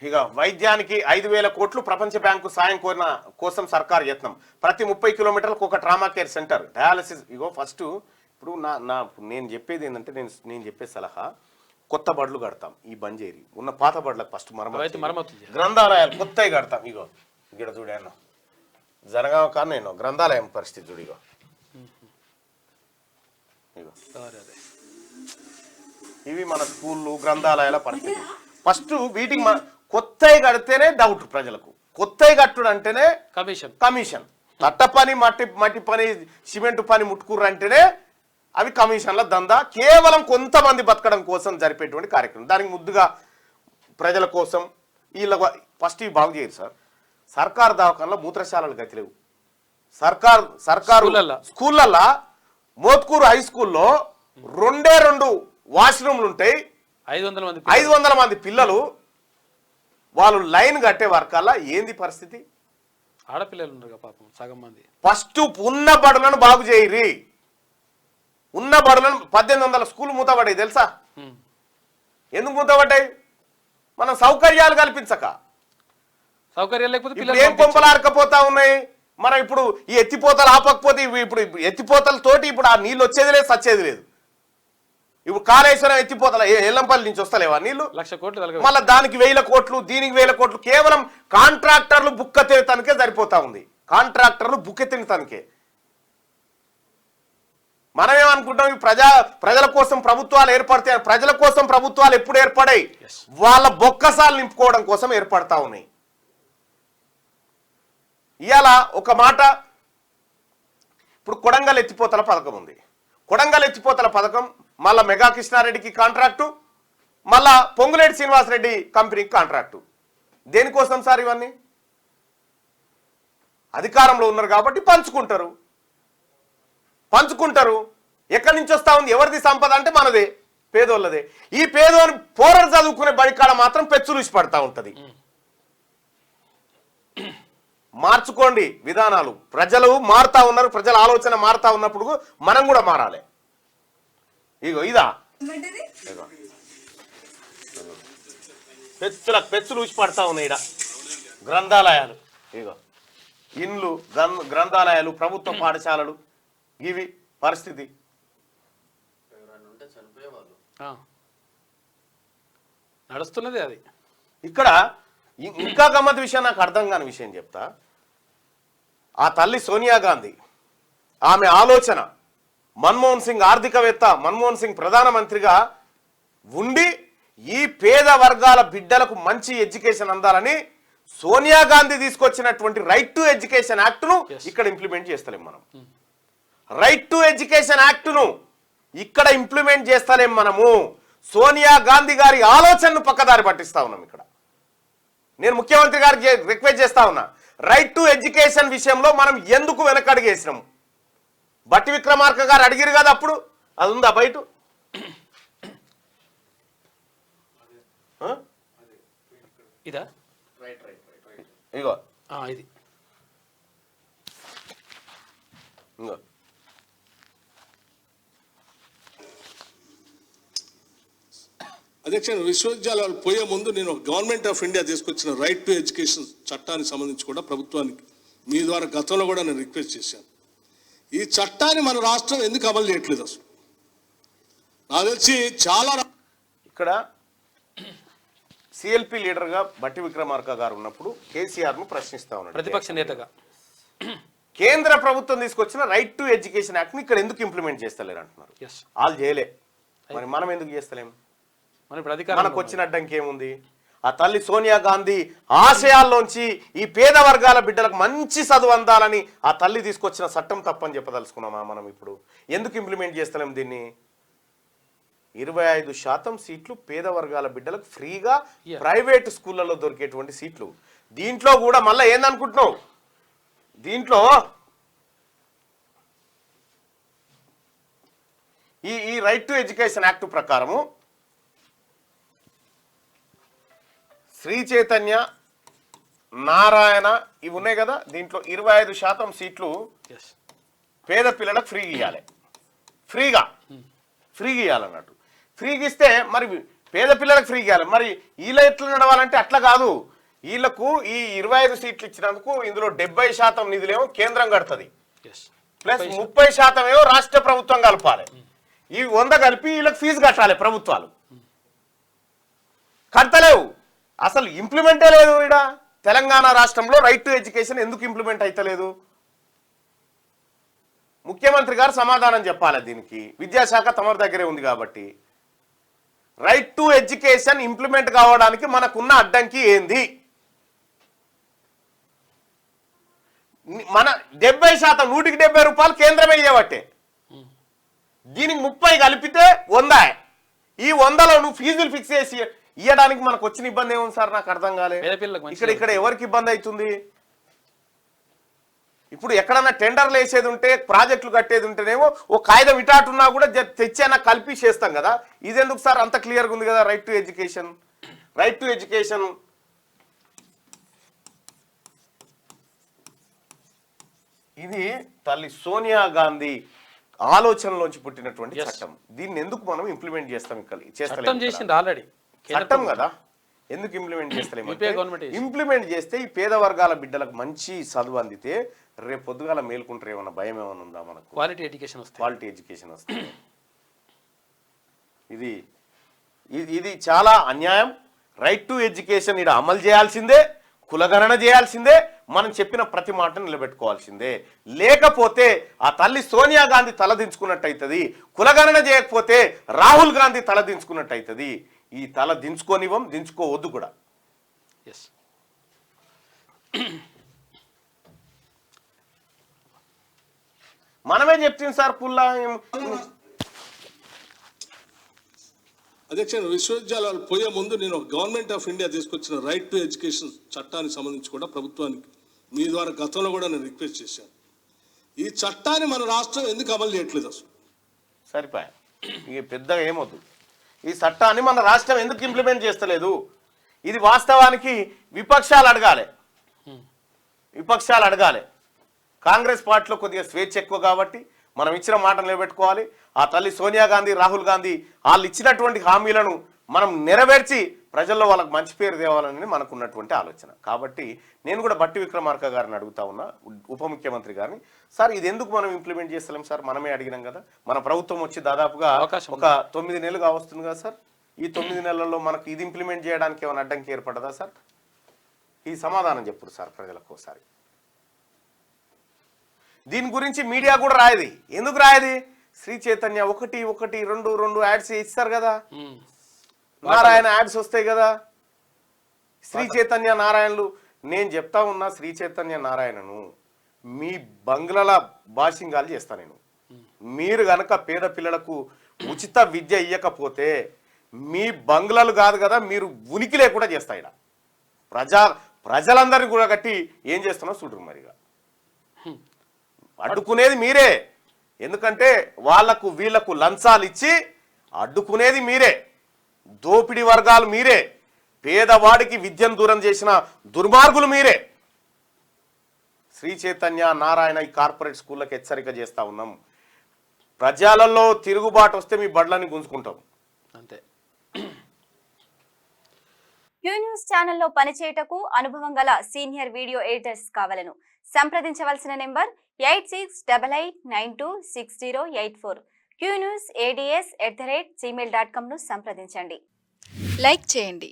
ఇక వైద్యానికి 5,000 కోట్లు ప్రపంచ బ్యాంకు సాయం కోరిన కోసం సర్కారు యత్నం. ప్రతి 30 కిలోమీటర్లకు ఒక ట్రామా కేర్ సెంటర్, డయాలసిస్. ఇగో ఫస్ట్ ఇప్పుడు నేను చెప్పేది ఏంటంటే నేను చెప్పే సలహా, కొత్త బడులు కడతాం, ఈ బంజేరి ఉన్న పాత బడులకు ఫస్ట్ మరమ్మతు, గ్రంథాలయాలు కొత్తవి కడతాం. ఇగో ఇక్కడ చూడాను జరగావ కానీ నేను గ్రంథాలయం పరిస్థితి చూడు. ఇగో ఇవి మన స్కూళ్ళు గ్రంథాలయాల పరిస్థితి. ఫస్ట్ వీటికి కొత్తవి కడితేనే డౌట్ ప్రజలకు. కొత్తవి కట్టుడు అంటేనే కమిషన్. తట్ట పని మట్టి పని సిమెంట్ పని ముట్టుకుర్రు అంటేనే అవి కమిషన్ల దందా. కేవలం కొంతమంది బతకడం కోసం జరిపేటువంటి కార్యక్రమం. దానికి ముద్దుగా ప్రజల కోసం వీళ్ళ ఫస్ట్ ఇవి బాగు చేయరు సార్. సర్కారు దవాఖానలో మూత్రశాలలు గతిలేవు. సర్కారు స్కూళ్ళల్లో మోత్కూరు హై స్కూల్లో 2 వాష్రూమ్లు ఉంటాయి. 500 మంది పిల్లలు వాళ్ళు లైన్ కట్టే వర్కల్లా ఏంది పరిస్థితి? ఆడపిల్లలు ఉన్నారు పాపం సగం మంది. ఫస్ట్ ఉన్న బడులను బాగు చేయరి. ఉన్న బడులను 1800 స్కూల్ మూతపడ్డాయి తెలుసా? ఎందుకు మూతపడ్డాయి? మనం సౌకర్యాలు కల్పించక. సౌకర్యాలు లేకపోతే ఏం పొంపలారకపోతా ఉన్నాయి. మనం ఇప్పుడు ఈ ఎత్తిపోతలు ఆపకపోతే ఇప్పుడు ఎత్తిపోతలతోటి ఇప్పుడు ఆ నీళ్ళు వచ్చేది లేదు, సచ్చేది లేదు. ఇప్పుడు కాళేశ్వరం ఎత్తిపోతల ఎల్లంపల్లి నుంచి వస్తలేవా నీళ్లు? 1,00,000 కోట్లు. మళ్ళీ దానికి 1,000 కోట్లు, దీనికి 1,000 కోట్లు. కేవలం కాంట్రాక్టర్లు బుక్క తినటానికే సరిపోతా ఉంది. కాంట్రాక్టర్లు బుక్క తినటానికే. మనమేమనుకుంటాం, ఈ ప్రజల కోసం ప్రభుత్వాలు ఏర్పడతాయి. ప్రజల కోసం ప్రభుత్వాలు ఎప్పుడు ఏర్పడాయి? వాళ్ళ బొక్కసాలు నింపుకోవడం కోసం ఏర్పడతా ఉన్నాయి. ఇవాళ ఒక మాట, ఇప్పుడు కొడంగల్ ఎత్తిపోతల పథకం ఉంది. కొడంగల్ ఎత్తిపోతల పథకం మళ్ళా మెగా కృష్ణారెడ్డికి కాంట్రాక్టు, మళ్ళా పొంగులేటి శ్రీనివాసరెడ్డి కంపెనీకి కాంట్రాక్టు. దేనికోసం సార్ ఇవన్నీ? అధికారంలో ఉన్నారు కాబట్టి పంచుకుంటారు. ఎక్కడి నుంచి వస్తా ఉంది? ఎవరిది సంపద అంటే మనదే, పేదోళ్ళదే. ఈ పేదోని పోరలు చదువుకునే బడికాడ మాత్రం పెచ్చులూసి పడతా ఉంటది. మార్చుకోండి విధానాలు. ప్రజలు మారుతా ఉన్నారు. ప్రజల ఆలోచన మారుతా ఉన్నప్పుడు మనం కూడా మారాలి. ఇగో ఇదా పెచ్చులు ఊసి పడతా ఉన్నాయి. ఇడ గ్రంథాలయాలు, ఇగో ఇండ్లు, గ్రంథాలయాలు, ప్రభుత్వ పాఠశాలలు, ఇవి పరిస్థితి. నడుస్తున్నది అది. ఇక్కడ ఇంకా గమ్మత్ విషయం, నాకు అర్థం కాని విషయం చెప్తా. ఆ తల్లి సోనియా గాంధీ, ఆమె ఆలోచన, మన్మోహన్ సింగ్ ఆర్థికవేత్త, మన్మోహన్ సింగ్ ప్రధానమంత్రిగా ఉండి ఈ పేద వర్గాల బిడ్డలకు మంచి ఎడ్యుకేషన్ అందాలని సోనియా గాంధీ తీసుకొచ్చినటువంటి రైట్ టు ఎడ్యుకేషన్ యాక్ట్ను ఇక్కడ ఇంప్లిమెంట్ చేస్తలేం మనం. రైట్ టు ఎడ్యుకేషన్ యాక్ట్ను ఇక్కడ ఇంప్లిమెంట్ చేస్తలేం మనము. సోనియా గాంధీ గారి ఆలోచనను పక్కదారి పట్టిస్తా ఉన్నాం. ఇక్కడ నేను ముఖ్యమంత్రి గారికి రిక్వెస్ట్ చేస్తా ఉన్నా, రైట్ టు ఎడ్యుకేషన్ విషయంలో మనం ఎందుకు వెనకడుగేసినాము? బట్టి విక్రమార్క గారు అడిగిరు కదా అప్పుడు, అది ఉందా బయట? ఇదా ఇగో ఇది ఇంకో అధ్యక్ష, విశ్వవిద్యాలయాలు పోయే ముందు నేను గవర్నమెంట్ ఆఫ్ ఇండియా తీసుకొచ్చిన రైట్ టు ఎడ్యుకేషన్ చట్టానికి సంబంధించి కూడా ప్రభుత్వానికి మీ ద్వారా గతంలో కూడా నేను రిక్వెస్ట్ చేశాను. ఈ చట్టాన్ని మన రాష్ట్రం ఎందుకు అమలు చేయట్లేదు? అసలు నాకు తెలిసి చాలా ఇక్కడ సిఎల్పి లీడర్గా బట్టి విక్రమార్క గారు ఉన్నప్పుడు కేసీఆర్ను ప్రశ్నిస్తా ఉన్నాడు. ప్రతిపక్ష నేతగా కేంద్ర ప్రభుత్వం తీసుకొచ్చిన రైట్ టు ఎడ్యుకేషన్ యాక్ట్ని ఇక్కడ ఎందుకు ఇంప్లిమెంట్ చేస్తలేరు అంటున్నారు. వాళ్ళు చేయలే, మరి మనం ఎందుకు చేస్తలేము? మనకు వచ్చిన అడ్డంకి ఏముంది? ఆ తల్లి సోనియా గాంధీ ఆశయాల్లోంచి ఈ పేద వర్గాల బిడ్డలకు మంచి చదువు అందాలని ఆ తల్లి తీసుకొచ్చిన చట్టం తప్పని చెప్పదలుచుకున్నామా మనం? ఇప్పుడు ఎందుకు ఇంప్లిమెంట్ చేస్తలేం దీన్ని? 25% సీట్లు పేద వర్గాల బిడ్డలకు ఫ్రీగా ప్రైవేట్ స్కూళ్ళలో దొరికేటువంటి సీట్లు. దీంట్లో కూడా మళ్ళీ ఏందనుకుంటున్నావు, దీంట్లో ఈ రైట్ టు ఎడ్యుకేషన్ యాక్ట్ ప్రకారము శ్రీ చైతన్య, నారాయణ ఇవి ఉన్నాయి కదా, దీంట్లో 25% సీట్లు పేద పిల్లలకు ఫ్రీగా ఇవ్వాలి. ఫ్రీగా ఇవ్వాలన్నట్టు. ఫ్రీగా ఇస్తే మరి పేద పిల్లలకు ఫ్రీ ఇవ్వాలి. మరి వీళ్ళ ఎట్లా నడవాలంటే అట్లా కాదు. వీళ్ళకు ఈ 25 సీట్లు ఇచ్చినందుకు ఇందులో 70% నిధులేమో కేంద్రం కడుతుంది, ఎస్ ప్లస్ 30% ఏమో రాష్ట్ర ప్రభుత్వం కలపాలి. ఈ 100 కలిపి వీళ్ళకి ఫీజు కట్టాలి ప్రభుత్వాలు. కడతలేవు, అసలు ఇంప్లిమెంటే లేదు. ఇక్కడ తెలంగాణ రాష్ట్రంలో రైట్ టు ఎడ్యుకేషన్ ఎందుకు ఇంప్లిమెంట్ అయితలేదు? ముఖ్యమంత్రి గారు సమాధానం చెప్పాలి దీనికి. విద్యాశాఖ తమ దగ్గరే ఉంది కాబట్టి. రైట్ టు ఎడ్యుకేషన్ ఇంప్లిమెంట్ కావడానికి మనకున్న అడ్డంకి ఏంది? మన 70%, 100కి 70 రూపాయలు కేంద్రమే ఇవ్వబట్టే. దీనికి 30 కలిపితే 100. ఈ 100లో నువ్వు ఫీజులు ఫిక్స్ చేసి ఇవ్వడానికి మనకు వచ్చిన ఇబ్బంది ఏముంది సార్? నాకు అర్థం కాలే. ఇక్కడ ఎవరికి ఇబ్బంది అవుతుంది? ఇప్పుడు ఎక్కడన్నా టెండర్లు వేసేది ఉంటే, ప్రాజెక్టులు కట్టేది ఉంటేనేమో ఓ కాగితం ఇటాటున్నా కూడా తెచ్చేనా కలిపి చేస్తాం కదా. ఇదెందుకు సార్ అంత క్లియర్గా ఉంది కదా right to education. Right to education ఇది తల్లి సోనియా గాంధీ ఆలోచనలోంచి పుట్టినటువంటి చట్టం. దీన్ని ఎందుకు మనం ఇంప్లిమెంట్ చేస్తాం? ఆల్రెడీ చట్టం కదా, ఎందుకు ఇంప్లిమెంట్ చేస్తలేము? ఇంప్లిమెంట్ చేస్తే ఈ పేద వర్గాల బిడ్డలకు మంచి చదువు అందితే రేపు పొద్దుగాల మేలుకుంటారు. ఏమన్నా భయం ఏమైనా ఉందా మనకు? క్వాలిటీ ఎడ్యుకేషన్ వస్తుంది. ఇది చాలా అన్యాయం. రైట్ టు ఎడ్యుకేషన్ ఇక్కడ అమలు చేయాల్సిందే, కులగణన చేయాల్సిందే, మనం చెప్పిన ప్రతి మాటను నిలబెట్టుకోవాల్సిందే. లేకపోతే ఆ తల్లి సోనియా గాంధీ తలదించుకున్నట్టు అవుతుంది, కులగణన చేయకపోతే రాహుల్ గాంధీ తలదించుకున్నట్టు అవుతుంది. ఈ తల దించుకోనివ్వం, దించుకోవద్దు కూడా. ఎస్ మనమే చెప్తుంది సార్ పుల్లా. అధ్యక్ష, విశ్వవిద్యాలయాలు పోయే ముందు నేను గవర్నమెంట్ ఆఫ్ ఇండియా తీసుకొచ్చిన రైట్ టు ఎడ్యుకేషన్ చట్టానికి సంబంధించి కూడా ప్రభుత్వానికి మీ ద్వారా గతంలో కూడా నేను రిక్వెస్ట్ చేశాను. ఈ చట్టాన్ని మన రాష్ట్రం ఎందుకు అమలు చేయట్లేదు? అసలు సరిపోయా, ఇక పెద్దగా ఏమవుతుంది. ఈ చట్టాన్ని మన రాష్ట్రం ఎందుకు ఇంప్లిమెంట్ చేస్తలేదు? ఇది వాస్తవానికి విపక్షాలు అడగాలి. కాంగ్రెస్ పార్టీలో కొద్దిగా స్వేచ్ఛ ఎక్కువ కాబట్టి మనం ఇచ్చిన మాట నిలబెట్టుకోవాలి. ఆ తల్లి సోనియా గాంధీ, రాహుల్ గాంధీ వాళ్ళు ఇచ్చినటువంటి హామీలను మనం నెరవేర్చి ప్రజల్లో వాళ్ళకి మంచి పేరు తేవాలని మనకున్నటువంటి ఆలోచన. కాబట్టి నేను కూడా బట్టి విక్రమార్క గారిని అడుగుతా ఉన్నా, ఉప ముఖ్యమంత్రి గారిని, సార్ ఇది ఎందుకు మనం ఇంప్లిమెంట్ చేస్తలేం సార్? మనమే అడిగినాం కదా. మన ప్రభుత్వం వచ్చి దాదాపుగా ఒక 9 నెలలుగా వస్తుంది కదా సార్. ఈ 9 నెలల్లో మనకు ఇది ఇంప్లిమెంట్ చేయడానికి ఏమైనా అడ్డంకి ఏర్పడదా సార్? ఈ సమాధానం చెప్పుడు సార్ ప్రజలకు ఒకసారి. దీని గురించి మీడియా కూడా రాయది. ఎందుకు రాయది? శ్రీ చైతన్య 1-1-2 యాడ్స్ ఇస్తారు కదా, నారాయణ యాడ్స్ వస్తాయి కదా. శ్రీ చైతన్య నారాయణలు, నేను చెప్తా ఉన్నా, శ్రీ చైతన్య నారాయణను మీ బంగ్లాల బాషింగాలు చేస్తా నేను. మీరు గనక పేద పిల్లలకు ఉచిత విద్య ఇవ్వకపోతే మీ బంగ్లాలు కాదు కదా, మీరు ఉనికి లేకుండా చేస్తా. ఇక్కడ ప్రజలందరినీ కూడా కట్టి ఏం చేస్తున్నా చూడరు. మరిగా అడ్డుకునేది మీరే. ఎందుకంటే వీళ్లకు లంచాలు ఇచ్చి అడ్డుకునేది మీరే. దోపిడీ వర్గాలు మీరే. పేదవాడికి విద్యను దూరం చేసిన దుర్మార్గులు మీరే. శ్రీ చైతన్య నారాయణ ఈ కార్పొరేట్ స్కూళ్ళకి హెచ్చరిక చేస్తా ఉన్నాం. ప్రజలలో తిరుగుబాటు వస్తే మీ బడ్లని గుంజుకుంటాం అంతే. క్యూ న్యూస్ ఛానల్లో పనిచేయటకు అనుభవం గల సీనియర్ వీడియో ఎడిటర్స్ కావాలను సంప్రదించవలసిన నెంబర్ 8688926084. qnewsads@gmail.com ను సంప్రదించండి. లైక్ చేయండి,